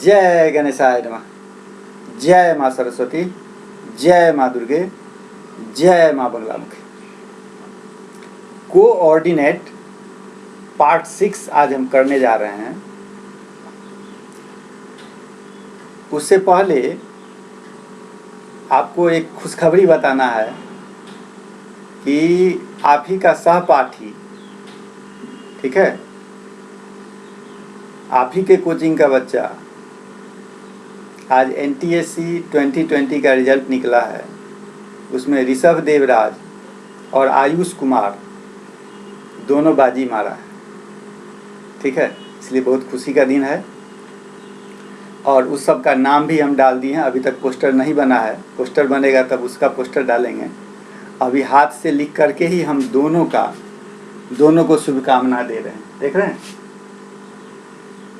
जय गणेशाय नमः। जय माँ सरस्वती, जय माँ दुर्गे, जय माँ बंगलामुखी। कोऑर्डिनेट पार्ट 6 आज हम करने जा रहे हैं। उससे पहले आपको एक खुशखबरी बताना है कि आप ही का सहपाठी, ठीक है, आप ही के कोचिंग का बच्चा आज NTSC 2020 का रिजल्ट निकला है। उसमें ऋषभ देवराज और आयुष कुमार दोनों बाजी मारा है, ठीक है। इसलिए बहुत खुशी का दिन है और उस सब का नाम भी हम डाल दिए हैं। अभी तक पोस्टर नहीं बना है, पोस्टर बनेगा तब उसका पोस्टर डालेंगे। अभी हाथ से लिख करके ही हम दोनों को शुभकामना दे रहे हैं। देख रहे हैं,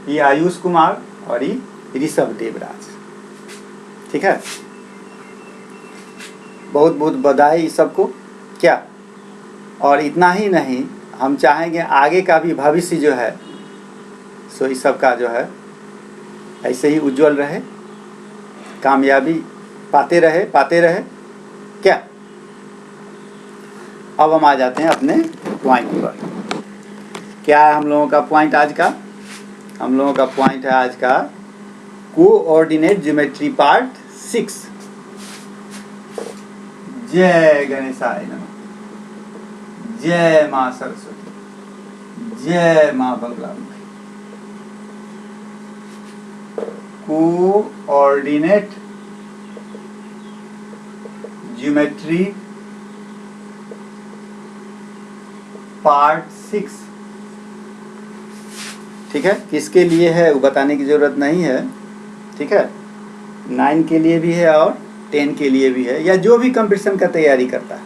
ये आयुष कुमार और ये ऋषभ देवराज, ठीक है। बहुत बहुत बधाई सबको। क्या, और इतना ही नहीं, हम चाहेंगे आगे का भी भविष्य जो है सो इस सब का जो है ऐसे ही उज्जवल रहे, कामयाबी पाते रहे। क्या, अब हम आ जाते हैं अपने पॉइंट पर। क्या है हम लोगों का पॉइंट आज का? हम लोगों का पॉइंट है आज का कोऑर्डिनेट ज्योमेट्री पार्ट 6। जय गणेशाय नमः। जय माँ सरस्वती, जय माँ बंगलामुखी। कोऑर्डिनेट ज्योमेट्री पार्ट 6, ठीक है। किसके लिए है वो बताने की जरूरत नहीं है, ठीक है। 9 के लिए भी है और 10 के लिए भी है, या जो भी कंपटीशन का तैयारी करता है,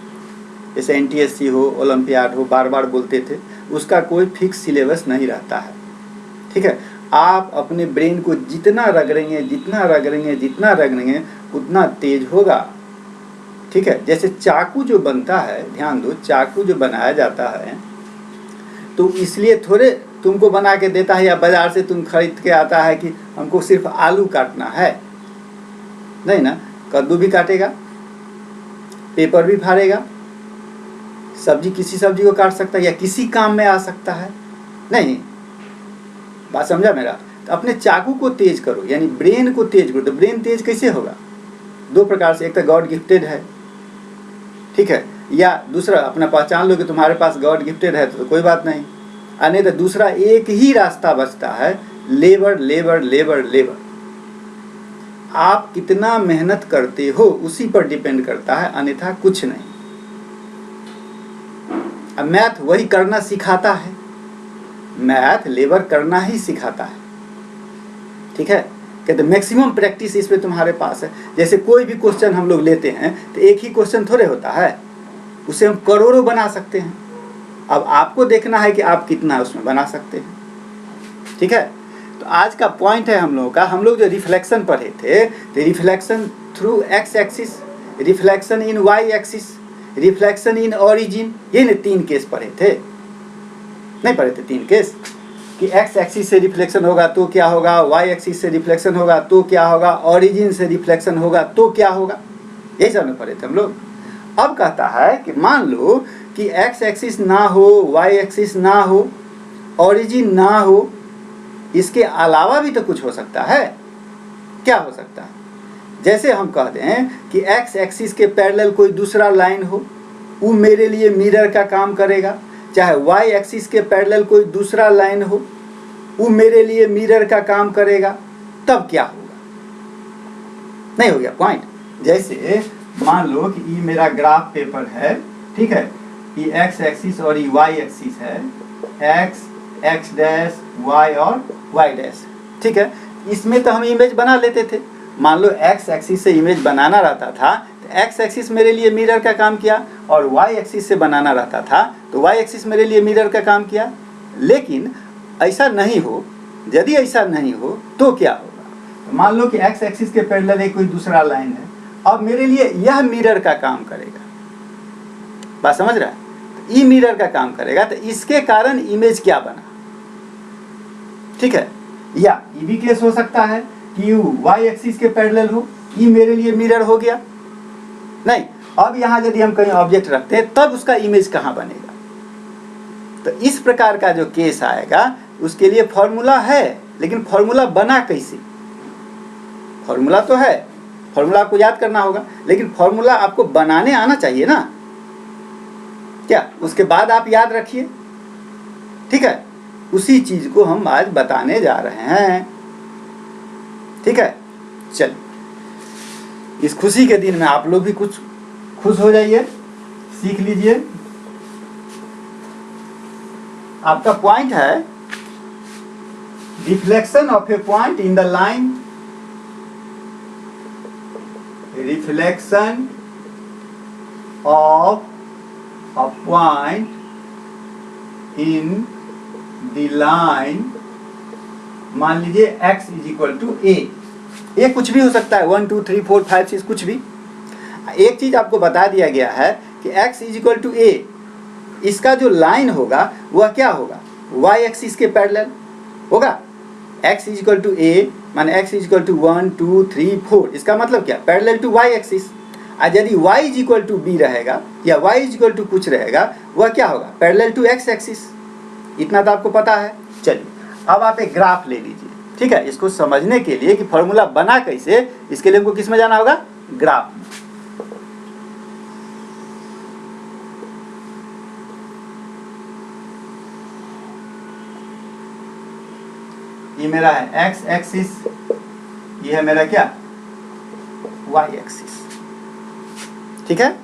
जैसे NTSC हो, ओलंपियाड हो, बार बार बोलते थे, उसका कोई फिक्स सिलेबस नहीं रहता है, ठीक है। आप अपने ब्रेन को जितना रगड़ेंगे उतना तेज होगा, ठीक है। जैसे चाकू जो बनता है, ध्यान दो, चाकू जो बनाया जाता है तो इसलिए थोड़े तुमको बना के देता है या बाजार से तुम खरीद के आता है कि हमको सिर्फ आलू काटना है, नहीं ना। कद्दू भी काटेगा, पेपर भी फाड़ेगा, सब्जी, किसी सब्जी को काट सकता है या किसी काम में आ सकता है, नहीं। बात समझा मेरा? तो अपने चाकू को तेज करो, यानी ब्रेन को तेज करो। तो ब्रेन तेज कैसे होगा? 2 प्रकार से, एक तो गॉड गिफ्टेड है, ठीक है, या दूसरा अपना पहचान लो कि तुम्हारे पास गॉड गिफ्टेड है तो कोई बात नहीं। नहीं तो दूसरा एक ही रास्ता बचता है, लेबर। आप कितना मेहनत करते हो उसी पर डिपेंड करता है, अन्यथा कुछ नहीं। अब मैथ वही करना सिखाता है, मैथ लेबर करना ही सिखाता है, ठीक है। कहते मैक्सिमम प्रैक्टिस इस पे तुम्हारे पास है। जैसे कोई भी क्वेश्चन हम लोग लेते हैं तो एक ही क्वेश्चन थोड़े होता है, उसे हम करोड़ों बना सकते हैं। अब आपको देखना है कि आप कितना उसमें बना सकते हैं, ठीक है। तो आज का पॉइंट है हम लोगों का, हम लोग जो रिफ्लेक्शन पढ़े थे, तो reflection through x axis, reflection in y axis, reflection in origin, ये ने 3 केस पढ़े थे, नहीं पढ़े थे 3 केस, कि x एक्सिस से रिफ्लेक्शन होगा तो क्या होगा, y एक्सिस से रिफ्लेक्शन होगा तो क्या होगा, ओरिजिन से रिफ्लेक्शन होगा तो क्या होगा, यही सब में पढ़े थे हम लोग। अब कहता है कि मान लो कि x एक्सिस ना हो, y एक्सिस ना हो, ओरिजिन ना हो, इसके अलावा भी तो कुछ हो सकता है। क्या हो सकता है? जैसे हम कहते हैं कि x एक्सिस के पैरेलल कोई दूसरा लाइन हो, वो मेरे लिए मिरर का काम करेगा। चाहे y एक्सिस के पैरेलल कोई दूसरा लाइन हो, वो मेरे लिए मिरर का काम करेगा, तब क्या होगा? नहीं हो गया पॉइंट? जैसे मान लो कि ये मेरा ग्राफ पेपर है, ठीक है, ये x एक्सिस और ये y एक्सिस है, x डैश y और y डैश, ठीक है। इसमें तो हम इमेज बना लेते थे। मान लो x एक्सिस से इमेज बनाना रहता था तो x एक्सिस मेरे लिए मिरर का काम किया, और y एक्सिस से बनाना रहता था तो y एक्सिस मेरे लिए मिरर का काम किया। लेकिन ऐसा नहीं हो, यदि ऐसा नहीं हो तो क्या होगा? मान लो कि x एक्सिस के पैरेलल एक कोई दूसरा लाइन है, अब मेरे लिए यह मिरर का काम करेगा। बात समझ रहा है? ई मिरर का काम करेगा, तो इसके कारण इमेज क्या बना, ठीक है। या ये भी केस हो सकता है Q y एक्सिस के पैरेलल हो, E मेरे लिए मिरर हो गया। नहीं, अब यहाँ यदि हम कहीं ऑब्जेक्ट रखते हैं तब उसका इमेज कहाँ बनेगा? तो इस प्रकार का जो केस आएगा उसके लिए फॉर्मूला है, लेकिन फॉर्मूला बना कैसे? फॉर्मूला तो है, फॉर्मूला आपको याद करना होगा, लेकिन फॉर्मूला आपको बनाने आना चाहिए ना, क्या? उसके बाद आप याद रखिए, ठीक है? उसी चीज को हम आज बताने जा रहे हैं, ठीक है? चलिए, इस खुशी के दिन में आप लोग भी कुछ खुश हो जाइए, सीख लीजिए। आपका पॉइंट है reflection of a point in the line, reflection of a point in the line, मान लीजिए x इज इक्वल टू ए। ये कुछ भी हो सकता है, 1 2 3 4 5 6 कुछ भी। एक चीज आपको बता दिया गया है कि x इज इक्वल टू ए, इसका जो लाइन होगा वह क्या होगा? y एक्सिस के पैरेलल होगा। x इज इक्वल टू ए माने x इज इक्वल टू 1 2 3 4, इसका मतलब क्या? Parallel to y axis. और यदि y is equal to B रहेगा या y इज इक्वल टू कुछ रहेगा, वह क्या होगा? Parallel to x axis. इतना तो आपको पता है। चलिए, अब आप एक ग्राफ ले लीजिए, ठीक है? इसको समझने के लिए कि फॉर्मूला बना कैसे, इसके लिए हमको किस में जाना होगा? ग्राफ में। ये मेरा है x एक्सिस, ये है मेरा क्या? y एक्सिस, ठीक है?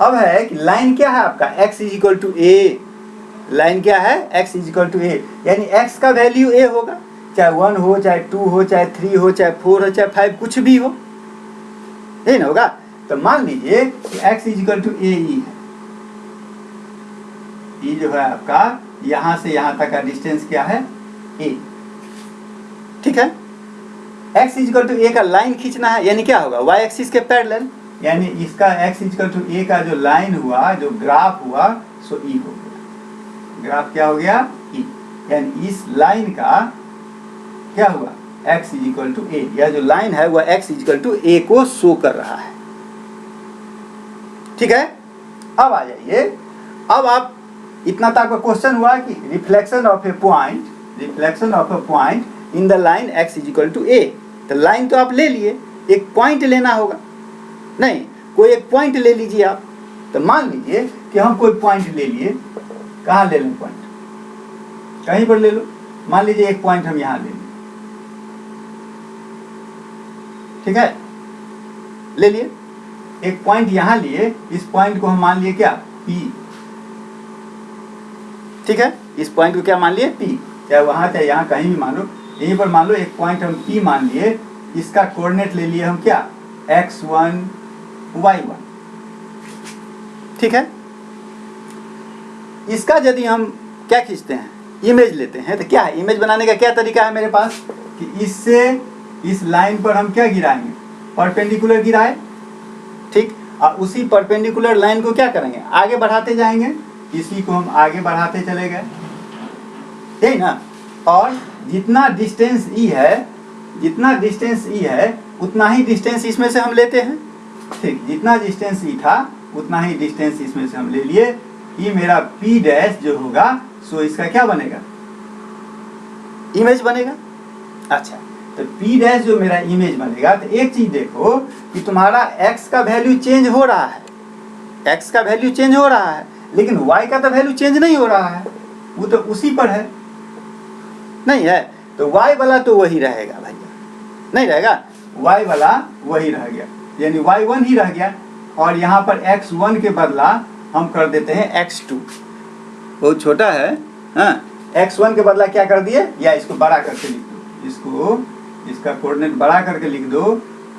अब है कि लाइन क्या है आपका? x is equal to A. Line क्या है? x is equal to A, यानी x का वैल्यू a होगा, चाहे 1 हो, चाहे 2 हो, चाहे 3 हो, चाहे 4 हो, चाहे 5, कुछ भी हो, यही ना होगा। तो मान लीजिए कि x इज इक्वल टू ए ई है। ई जो है आपका यहां से यहां तक का डिस्टेंस क्या है? ए, ठीक है? x इज इक्वल टू ए का लाइन खींचना है, यानी क्या होगा? y एक्सिस के पैरेलल, यानी इसका x इज इक्वल टू ए का जो लाइन हुआ, जो ग्राफ हुआ, सो ई हो गया। ग्राफ क्या हो गया? ई, यानी इस लाइन का क्या हुआ? x इज इक्वल टू ए, यह जो लाइन है वह x इज इक्वल टू ए को शो कर रहा है, ठीक है? अब आ जाइए, अब आप इतना तक का क्वेश्चन हुआ कि reflection of a point, reflection of a point in the line x is equal to a. तो लाइन तो आप ले लिए, एक पॉइंट लेना होगा। नहीं, कोई एक पॉइंट ले लीजिए आप। तो मान लीजिए कि हम कोई पॉइंट ले लिए, कहाँ ले लें पॉइंट? कहीं पर ले लो। मान लीजिए एक पॉइंट हम यहाँ ले लें, ठीक है? ले लिए एक पॉइंट यहाँ लिए, इस पॉइंट को हम मान लिए क्या? P, ठीक है? इस पॉइंट को क्या मान लिए? P, चाहे वहां चाहे यहाँ कहीं भी मान लो। यहीं पर मान लो एक पॉइंट हम P मान लिए, इसका कोऑर्डिनेट ले लिए हम क्या? x1 y1, ठीक है? इसका यदि हम क्या खींचते हैं? इमेज लेते हैं। तो क्या है इमेज बनाने का? क्या तरीका है मेरे पास कि इससे इस लाइन पर हम क्या गिराएंगे? परपेंडिकुलर गिराए, ठीक? और उसी परपेंडिकुलर लाइन को क्या करेंगे? आगे बढ़ाते जाएंगे। इसी को हम आगे बढ़ाते चले गए, यही ना? और जितना डिस्टेंस ई है, जितना डिस्टेंस ई है उतना ही डिस्टेंस इसमें से हम लेते हैं, ठीक? जितना डिस्टेंस ई था उतना ही डिस्टेंस इसमें से हम ले लिए। ये मेरा P डैश जो होगा, सो इसका क्या बनेगा? इमेज बनेगा। अच्छा, तो P डैश जो मेरा इमेज बनेगा, तो एक चीज देखो कि तुम्हारा x का वैल्यू चेंज हो रहा है, x का वैल्यू चेंज हो रहा है, लेकिन y का तो वैल्यू चेंज नहीं हो रहा है, वो तो उसी पर है, नहीं है? तो y वाला तो वही रहेगा भैया, नहीं रहेगा? y वाला वही रह गया, यानी y1 ही रह गया। और यहाँ पर x1 के बदला हम कर देते हैं x2, बहुत छोटा है, हाँ? x1 के बदला क्या कर दिए? या इसको बड़ा करके लिख दो, इसको, इसका कोऑर्डिनेट बड़ा करके लिख दो,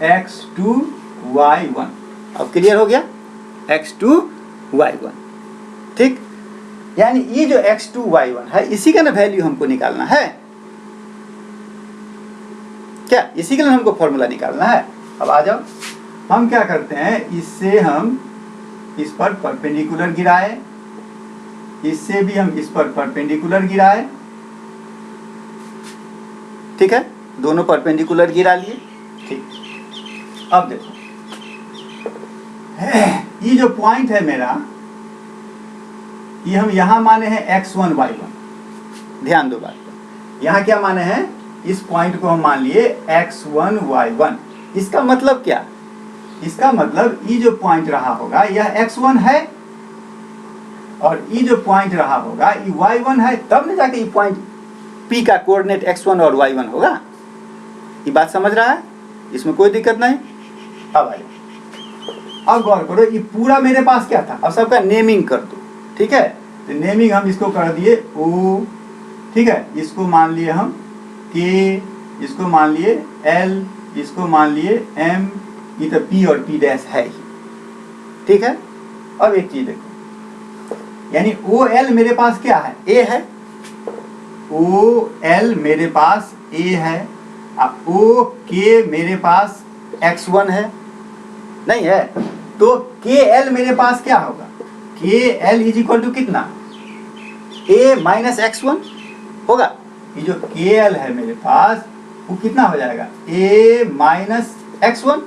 x2 y1। अब क्लियर हो गया? x2 y1, ठीक? यानी ये जो x2 y1 है, इसी का ना वैल्यू हमको निकालना है, क्या? इसी के लिए हमको फॉर्मूला निकालना है। अब आ जाओ, हम क्या करते हैं? इससे हम इस पर परपेंडिकुलर गिराए, इससे भी हम इस पर परपेंडिकुलर गिराए, ठीक है? दोनों परपेंडिकुलर गिरा लिए। ठीक, अब देखो ये जो पॉइंट है मेरा, ये हम यहां माने हैं x1 y1। ध्यान दो बात पर, यहां क्या माने हैं, इस पॉइंट को हम मान लिए x1 y1। इसका मतलब क्या, इसका मतलब ये जो पॉइंट रहा होगा यह x1 है, और ये जो पॉइंट रहा होगा ये y1 है, तब न जाके ये पॉइंट P का कोऑर्डिनेट x1 और y1 होगा। ये बात समझ रहा है, इसमें कोई दिक्कत नहीं। अब आइए, अब गौर करो, ये पूरा मेरे पास क्या था, अब सबका नेमिंग कर दो। ठीक है, तो नेमिंग हम इसको कर दिए O, ठीक है, इसको मान लिए हम K, इसको मान लिए L, इसको मान लिए M, ये तो P और P डैश है ही। ठीक है, अब एक चीज देखो, यानी OL मेरे पास क्या है, A है, OL मेरे पास A है, OK मेरे पास x1 है, नहीं है, तो KL मेरे पास क्या होगा, KL इज इक्वल टू कितना, A माइनस x1 होगा। ये जो KL है मेरे पास वो कितना हो जाएगा, A माइनस x1,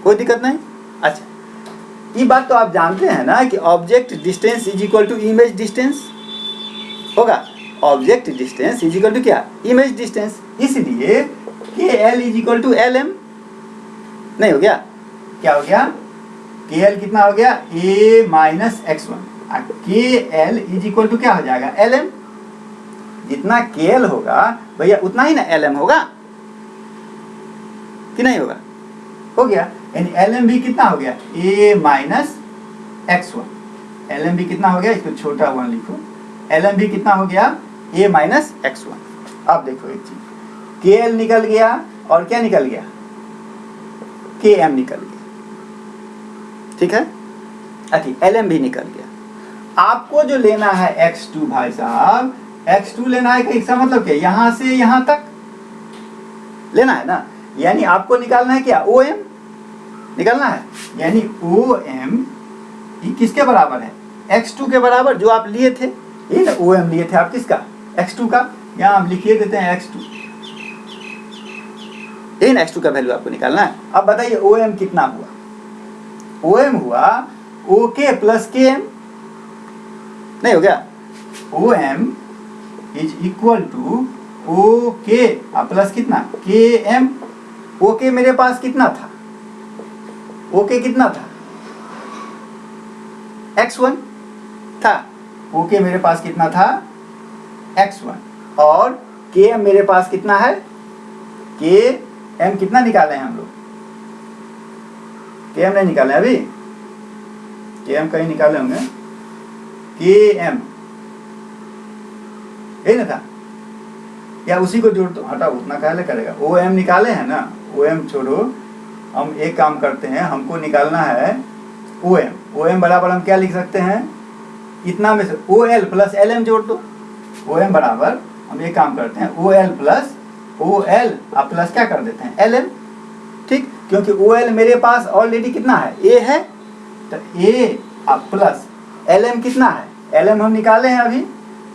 कोई दिक्कत नहीं। अच्छा, ये बात तो आप जानते हैं ना कि object distance is equal to image distance होगा। Object distance is equal to क्या, इमेज डिस्टेंस, इसलिए KL is equal to LM, नहीं हो गया, क्या हो गया, KL कितना हो गया, A minus x1, KL is equal to क्या हो जाएगा, LM। जितना KL होगा भैया उतना ही ना LM होगा, कि नहीं होगा, हो गया, यानी LM भी कितना हो गया, A माइनस x1। LM भी कितना हो गया, इसको छोटा 1 लिखो, LM भी कितना हो गया, A माइनस x1। अब देखो एक चीज, KL निकल गया और क्या निकल गया, KM निकल गया। ठीक है, अच्छा LM भी निकल गया। आपको जो लेना है x2 भाई साहब, x2 लेना है, इसका मतलब क्या, यहां से यहां तक लेना है ना, यानी आपको निकालना है क्या, OM निकालना है, यानी OM ये किसके बराबर है, x2 के बराबर, जो आप लिए थे, ये ना OM लिए थे आप, किसका, x2 का, यहाँ हम लिखिए देते हैं x2, ये ना x2 का वैल्यू आपको निकालना है। अब बताइए OM कितना हुआ, OM हुआ OK प्लस KM, नहीं हो गया, OM is equal to OK plus कितना, KM। OK मेरे पास कितना था, OK कितना था, x1 था, OK मेरे पास कितना था, x1, और KM मेरे पास कितना है, KM कितना निकाले हैं हम लोग, KM नहीं निकाले अभी, KM कहीं निकाले होंगे, KM यही ना था, या उसी को जोड़ दो, हटाओ उतना काहे करेगा, OM निकाले हैं ना, OM छोड़ो, हम एक काम करते हैं, हमको निकालना है OM बराबर हम क्या लिख सकते हैं, इतना में से OL प्लस LM जोड़ दो, OM बराबर हम एक काम करते हैं, OL प्लस OL आप प्लस क्या कर देते हैं, LM। ठीक, क्योंकि OL मेरे पास ऑलरेडी कितना है, A है, तो A आप प्लस LM कितना है, LM हम निकाले हैं अभी,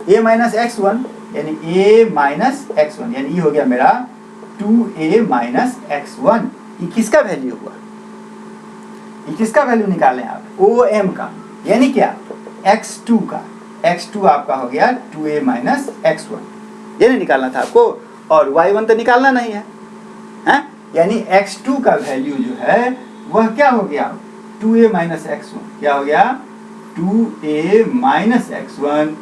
A माइनस x1, यानी A माइनस x1, यानी ये हो गया मेरा 2A माइनस x1। ये किसका वैल्यू हुआ, ये किसका वैल्यू निकालें आप, OM का, यानी क्या, x2 का, x2 आपका हो गया 2A माइनस x1, ये नहीं निकालना था आपको, और y1 तो निकालना नहीं है, हैं? यानी x2 का वैल्यू जो है वह क्या हो गया, 2A माइनस x1, क्या हो गया, 2A माइनस x1।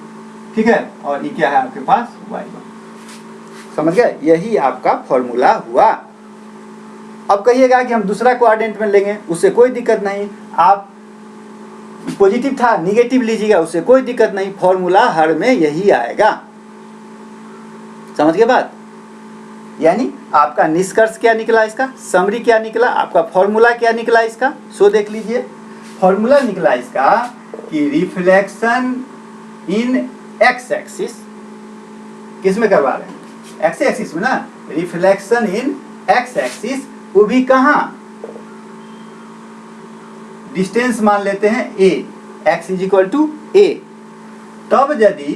ठीक है, और ये क्या है आपके पास, y1। समझ गए, यही आपका फॉर्मूला हुआ। अब कहिएगा कि हम दूसरा कोऑर्डिनेट में लेंगे, उससे कोई दिक्कत नहीं, आप पॉजिटिव था निगेटिव लीजिएगा, उससे कोई दिक्कत नहीं, फॉर्मूला हर में यही आएगा। समझ गए बात, यानी आपका निष्कर्ष क्या निकला, इसका समरी क्या निकला, आपका फॉर्मूला क्या निकला इसका, सो देख लीजिए। फॉर्मूला निकला इसका कि रिफ्लेक्शन इन एक्स एक्सिस, किस में करवा रहे हैं, एक्स एक्सिस में ना, रिफ्लेक्शन इन एक्स एक्सिस, वो भी कहाँ, डिस्टेंस मान लेते हैं A, x is equal to A। तब यदि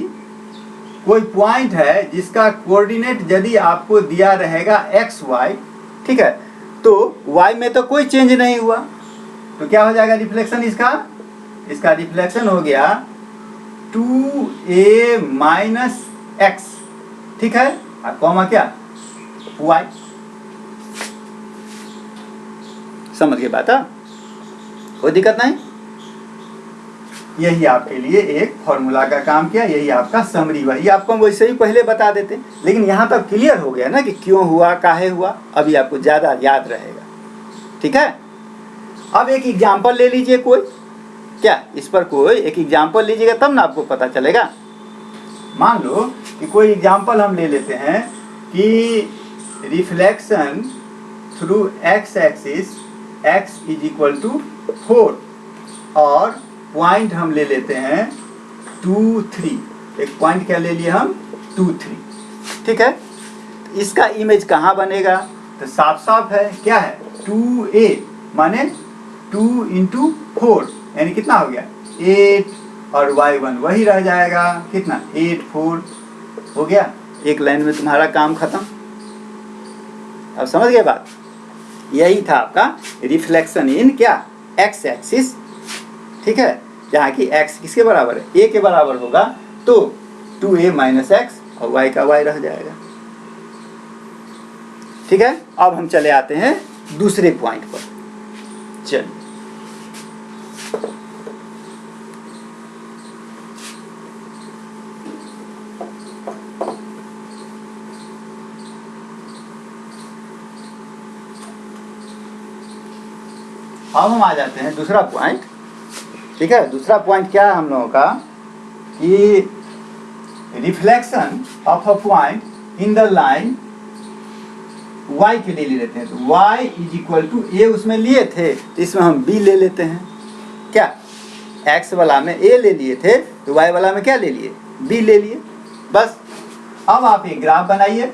कोई पॉइंट है जिसका कोऑर्डिनेट यदि आपको दिया रहेगा एक्स वाई, ठीक है, तो वाई में तो कोई चेंज नहीं हुआ, तो क्या हो जाएगा रिफ्लेक्शन इसका रिफ्लेक्शन हो गया 2a माइनस एक्स, ठीक है, और कॉमा क्या वाई। समझ गए बात? कोई दिक्कत नहीं। यही आपके लिए एक फॉर्मूला का काम किया, यही आपका समरी हुआ। ये आपको हम वैसे ही पहले बता देते, लेकिन यहाँ तक क्लियर हो गया ना कि क्यों हुआ, काहे हुआ, अभी आपको ज़्यादा याद रहेगा, ठीक है। अब एक एग्जाम्पल ले लीजिए कोई, क्या इस पर कोई एक एग्जाम्पल लीजिएगा तब ना आपको पता चलेगा। मान लो कि कोई एग्जाम्पल हम ले लेते हैं कि reflection through X axis x is equal to 4 और पॉइंट हम ले लेते हैं 2, 3। एक पॉइंट क्या ले लिए हम 2, 3, ठीक है। इसका इमेज कहाँ बनेगा? तो साफ साफ है, क्या है 2a माने 2 इंटू 4 यानी कितना हो गया 8 और y1 वही रह जाएगा, कितना 8, 4 हो गया। एक लाइन में तुम्हारा काम खत्म। अब समझ गए बात? यही था आपका रिफ्लेक्शन इन क्या एक्स एक्सिस, ठीक है, जहाँ की x किसके बराबर है, a के बराबर होगा, तो 2a माइनस एक्स और y का y रह जाएगा, ठीक है। अब हम चले आते हैं दूसरे पॉइंट पर। चलिए अब हम आ जाते हैं दूसरा पॉइंट, ठीक है। दूसरा पॉइंट क्या है हम लोगों का कि reflection of a point in the line y के लिए ले लेते हैं। तो y is equal to a उसमें लिए थे, तो इसमें हम b ले लेते हैं। क्या x वाला में a ले लिए थे, तो y वाला में क्या ले लिए b ले लिए, बस। अब आप एक ग्राफ बनाइए,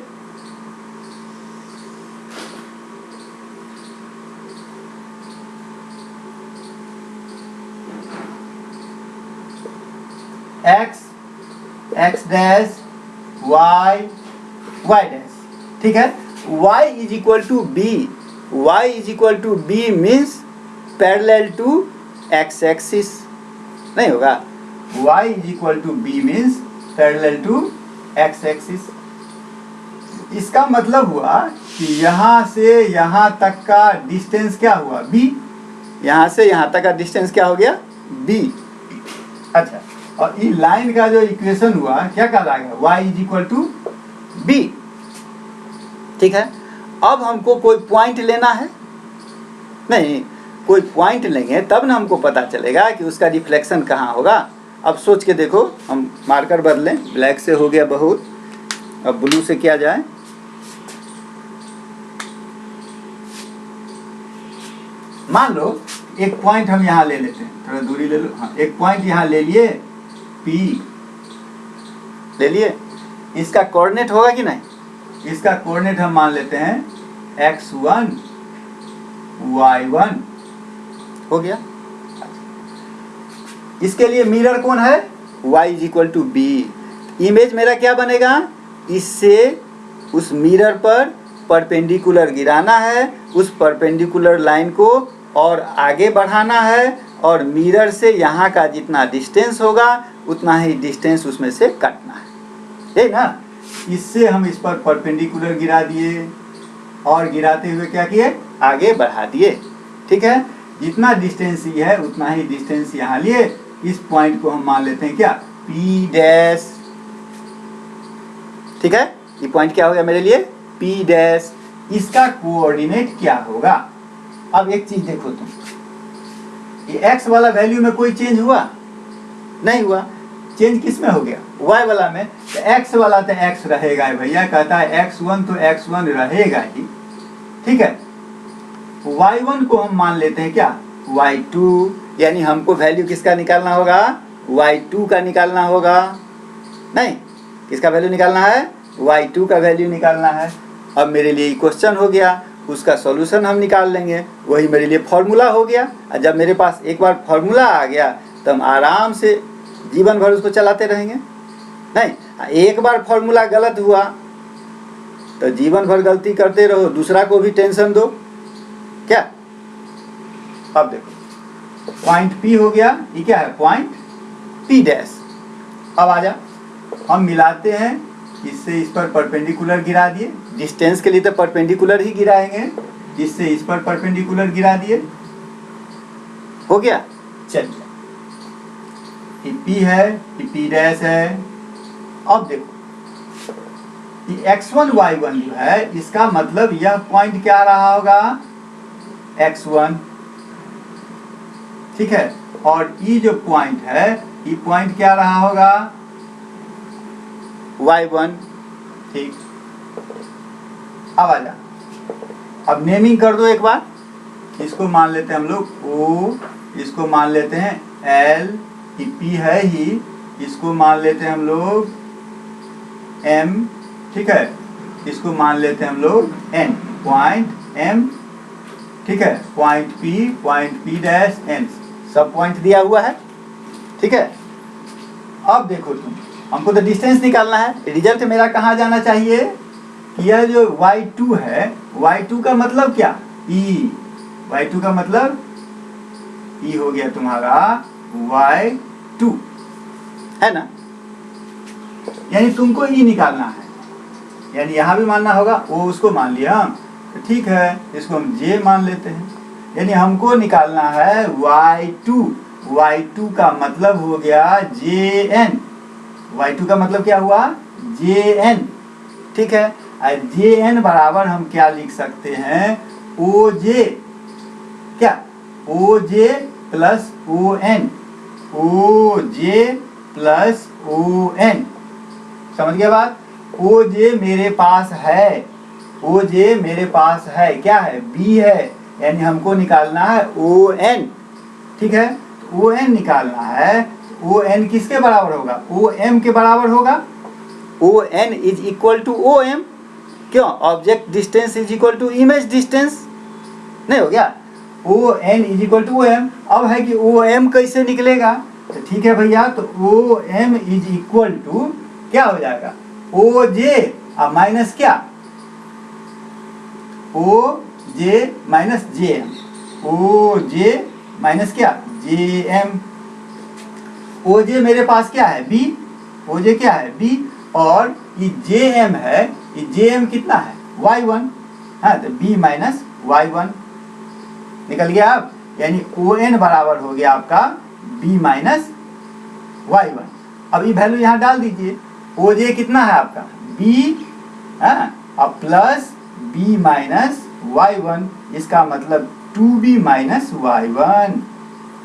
x डैश y डैश, ठीक है। y is equal to b means parallel to x axis, नहीं होगा, y is equal to b means parallel to x axis. इसका मतलब हुआ कि यहाँ से यहाँ तक का डिस्टेंस क्या हुआ b, यहाँ से यहाँ तक का डिस्टेंस क्या हो गया b। अच्छा, और इस लाइन का जो इक्वेशन हुआ क्या कहलाएगा y is equal to b, ठीक है। अब हमको कोई पॉइंट लेना है, नहीं कोई पॉइंट लेंगे तब ना हमको पता चलेगा कि उसका रिफ्लेक्शन कहाँ होगा। अब सोच के देखो, हम मार्कर बदलें, ब्लैक से हो गया बहुत, अब ब्लू से किया जाए। मान लो एक पॉइंट हम यहाँ ले लेते हैं, थोड़ा दूरी ले लो, हाँ एक पॉइंट यहाँ ले लिए P ले लिए, इसका कोऑर्डिनेट होगा कि नहीं, इसका कोऑर्डिनेट हम मान लेते हैं x1 y1 हो गया। इसके लिए मिरर कौन है y is equal to b। Image मेरा क्या बनेगा, इससे उस मिरर पर परपेंडिकुलर गिराना है, उस परपेंडिकुलर लाइन को और आगे बढ़ाना है, और मिरर से यहाँ का जितना डिस्टेंस होगा उतना ही डिस्टेंस उसमें से काटना है, यही ना। इससे हम इस पर परपेंडिकुलर गिरा दिए और गिराते हुए क्या किए आगे बढ़ा दिए, ठीक है। जितना डिस्टेंस ये है उतना ही डिस्टेंस यहाँ लिए। इस पॉइंट को हम मान लेते हैं क्या P डैश, ठीक है। ये पॉइंट क्या हो गया मेरे लिए P डैश। इसका कोऑर्डिनेट क्या होगा? अब एक चीज देखो तुम, ये x वाला वैल्यू में कोई चेंज हुआ नहीं हुआ, चेंज किस में हो गया y वाला में। तो x वाला तो x रहेगा ही भैया, कहता है x1 तो x1 रहेगा ही, ठीक है। y1 को हम मान लेते हैं क्या y2, यानी हमको वैल्यू किसका निकालना होगा y2 का निकालना होगा, नहीं किसका वैल्यू निकालना है y2 का वैल्यू निकालना है। अब मेरे लिए क्वेश्चन हो गया, उसका सॉल्यूशन हम निकाल लेंगे, वही मेरे लिए फॉर्मूला हो गया। और जब मेरे पास एक बार फॉर्मूला आ गया तो हम आराम से जीवन भर उसको चलाते रहेंगे, नहीं, एक बार फॉर्मूला गलत हुआ तो जीवन भर गलती करते रहो, दूसरा को भी टेंशन दो क्या। अब देखो पॉइंट P हो गया, ये क्या है पॉइंट P डैश। अब आजा हम मिलाते हैं, इससे इस पर परपेंडिकुलर गिरा दिए, डिस्टेंस के लिए तो परपेंडिकुलर ही गिराएंगे, इससे इस पर परपेंडिकुलर गिरा दिए, हो गया। चलिए ये P है, ये P डैश है। अब देखो ये x1 y1 जो है, इसका मतलब यह पॉइंट क्या रहा होगा x1, ठीक है। और ये जो पॉइंट है, ये पॉइंट क्या रहा होगा y1, ठीक। अब आजा, अब नेमिंग कर दो एक बार, इसको मान लेते हैं हम लोग O, इसको मान लेते हैं L, ये P है ही, इसको मान लेते हैं हम लोग M, ठीक है। इसको मान लेते हैं हम लोग N, पॉइंट M, ठीक है। पॉइंट P डैश N, सब पॉइंट दिया हुआ है, ठीक है। अब देखो तुम, हमको तो डिस्टेंस निकालना है, रिजल्ट मेरा कहाँ जाना चाहिए कि यह जो y2 है, y2 का मतलब क्या E, y2 का मतलब E हो गया तुम्हारा y2, है ना। यानी तुमको E निकालना है, यानी यहाँ भी मानना होगा, वो उसको मान लिया हम, तो ठीक है, इसको हम J मान लेते हैं। यानी हमको निकालना है y2, y2 का मतलब हो गया Jn, y2 का मतलब क्या हुआ Jn, ठीक है। Jn बराबर हम क्या लिख सकते हैं OJ, क्या OJ plus ON, OJ plus ON, समझ गया बात। OJ मेरे पास है, OJ मेरे पास है, क्या है B है, यानी हमको निकालना है ON, ठीक है। ON निकालना है, ON किसके बराबर होगा OM के बराबर होगा, ON is equal to OM, क्यों object distance is equal to image distance, नहीं हो गया। ON is equal to OM। अब है कि OM कैसे निकलेगा, तो ठीक है भैया, तो OM इज इक्वल टू क्या हो जाएगा OJ अब माइनस क्या OJ minus JM, OJ minus क्या JM। OJ मेरे पास क्या है B, OJ क्या है B, और ये JM है, ये JM कितना है Y1, हाँ, तो B माइनस Y1 निकल गया। अब यानी ON बराबर हो गया आपका B माइनस Y1। अब ये वैल्यू यहाँ डाल दीजिए, OJ कितना है आपका B, अब प्लस B माइनस Y1, इसका मतलब 2B माइनस Y1,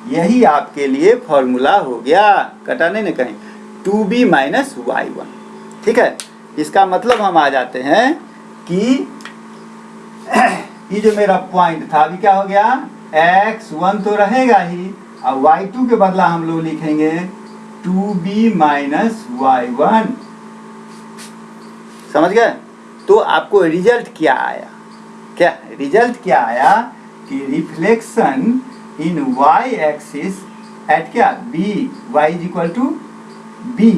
यही आपके लिए फॉर्मूला हो गया, कटाने न कहीं 2B माइनस Y1, ठीक है। इसका मतलब हम आ जाते हैं कि ये जो मेरा पॉइंट था अभी क्या हो गया x1 तो रहेगा ही, और y2 के बदला हम लोग लिखेंगे 2B माइनस Y1, समझ गए। तो आपको रिजल्ट क्या आया, क्या रिजल्ट क्या आया कि reflection in y axis at क्या B, y is equal to B,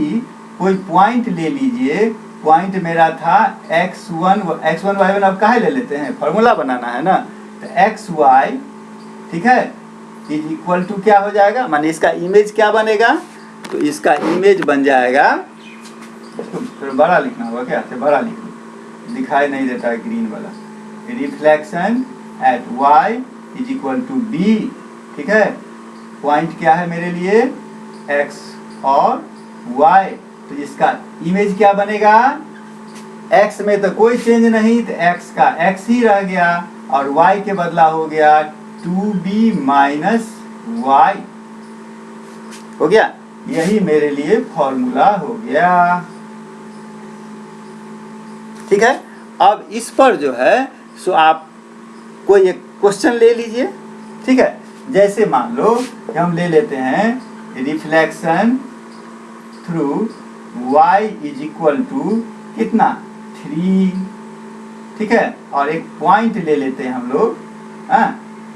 कोई पॉइंट ले लीजिए, पॉइंट मेरा था x1 y1, अब काहे ले लेते हैं, फॉर्मूला बनाना है ना, तो xy, ठीक है, इज इक्वल टू क्या हो जाएगा, माने इसका इमेज क्या बनेगा, तो इसका इमेज बन जाएगा, इसको फिर बड़ा लिखना होगा, क्या से बड़ा लिख लो, दिखाई नहीं देता है ग्रीन वाला, reflection at y is equal to B, ठीक है। पॉइंट क्या है मेरे लिए x और y, तो इसका इमेज क्या बनेगा, x में तो कोई चेंज नहीं, तो x का x ही रह गया, और y के बदला हो गया 2B माइनस y, हो गया। यही मेरे लिए फॉर्मूला हो गया, ठीक है। अब इस पर जो है सो आप कोई एक क्वेश्चन ले लीजिए, ठीक है। जैसे मान लो कि हम ले लेते हैं reflection through y is equal to कितना 3, ठीक है, और एक पॉइंट ले लेते हैं हम लोग,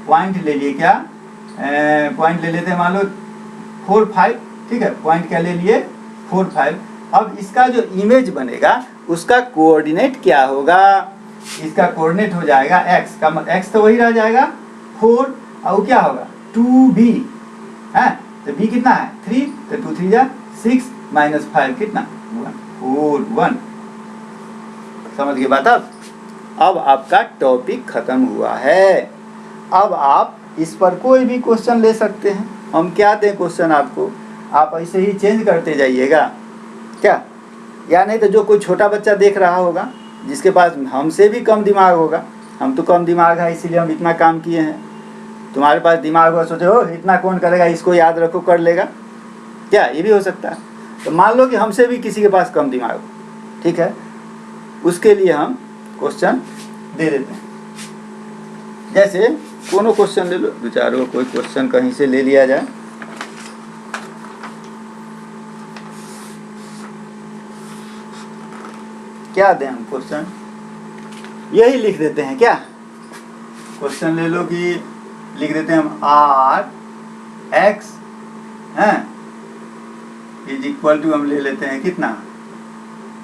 पॉइंट ले लिए, क्या पॉइंट ले लेते हैं मान लो 4 5, ठीक है, पॉइंट क्या ले लिए 4 5, अब इसका जो इमेज बनेगा उसका कोऑर्डिनेट क्या होगा? इसका कोऑर्डिनेट हो जाएगा x का, x तो वही रह जाएगा 4, और वो क्या होगा 2b है, तो b कितना है 3, तो 2 3 जा 6 माइनस 5 कितना 1 4 1। समझ गए बात? अब आपका टॉपिक खत्म हुआ है। अब आप इस पर कोई भी क्वेश्चन ले सकते हैं। हम क्या दें क्वेश्चन आपको, आप ऐसे ही चेंज करते जाइएगा क्या, या नहीं तो जो कोई छोटा बच्चा देख रहा होगा जिसके पास हमसे भी कम दिमाग होगा, हम तो कम दिमाग है इसीलिए हम इतना काम किए हैं, तुम्हारे पास दिमाग होगा सोचे हो इतना कौन करेगा, इसको याद रखो कर लेगा क्या, ये भी हो सकता है। तो मान लो कि हमसे भी किसी के पास कम दिमाग हो, ठीक है, उसके लिए हम क्वेश्चन दे देते हैं। जैसे कोनो क्वेश्चन ले लो, दो चारों कोई क्वेश्चन कहीं से ले लिया जाए। क्या दें हम क्वेश्चन, यही लिख देते हैं क्या, क्वेश्चन ले लो कि लिख देते हैं हम r(x) हैं इज इक्वल टू, हम ले लेते हैं कितना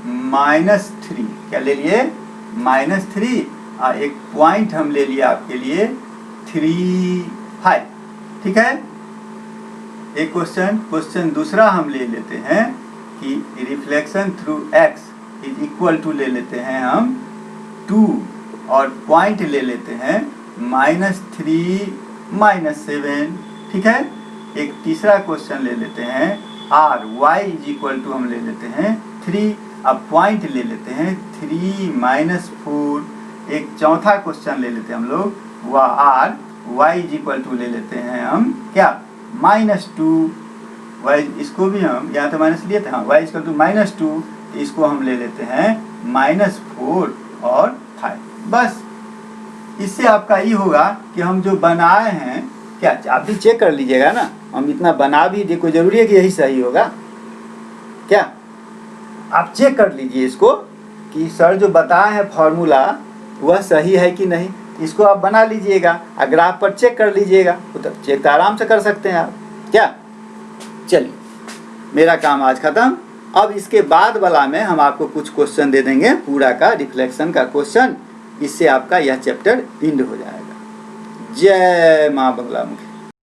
-3, क्या ले लिए -3, और एक पॉइंट हम ले लिया आपके लिए 3 5, ठीक है। एक क्वेश्चन दूसरा हम ले लेते हैं कि reflection through x is equal to ले लेते हैं हम 2, और पॉइंट ले लेते हैं -3 -7, ठीक है। एक तीसरा क्वेश्चन ले लेते हैं r(y) इज इक्वल टू हम ले लेते हैं 3, अब पॉइंट ले लेते हैं 3 -4। एक चौथा क्वेश्चन ले लेते हैं हम लोग, वह r(y) इज इक्वल टू ले लेते हैं हम क्या -2, y इसको भी हम यहाँ तो माइनस लिए थे, हाँ y इक्वल टू -2, इसको हम ले लेते हैं -4 और 5। बस इससे आपका ये होगा कि हम जो बनाए हैं, क्या आप भी चेक कर लीजिएगा ना, हम इतना बना भी देखो, जरूरी है कि यही सही होगा क्या, आप चेक कर लीजिए इसको कि सर जो बताए हैं फॉर्मूला वह सही है कि नहीं, इसको आप बना लीजिएगा, ग्राफ पर चेक कर लीजिएगा, तो चेक तो आराम से कर सकते हैं आप क्या। चलिए मेरा काम आज खत्म। अब इसके बाद वाला में हम आपको कुछ क्वेश्चन दे देंगे, पूरा का रिफ्लेक्शन का क्वेश्चन, इससे आपका यह चैप्टर एंड हो जाएगा। जय माँ बंगला मुखी।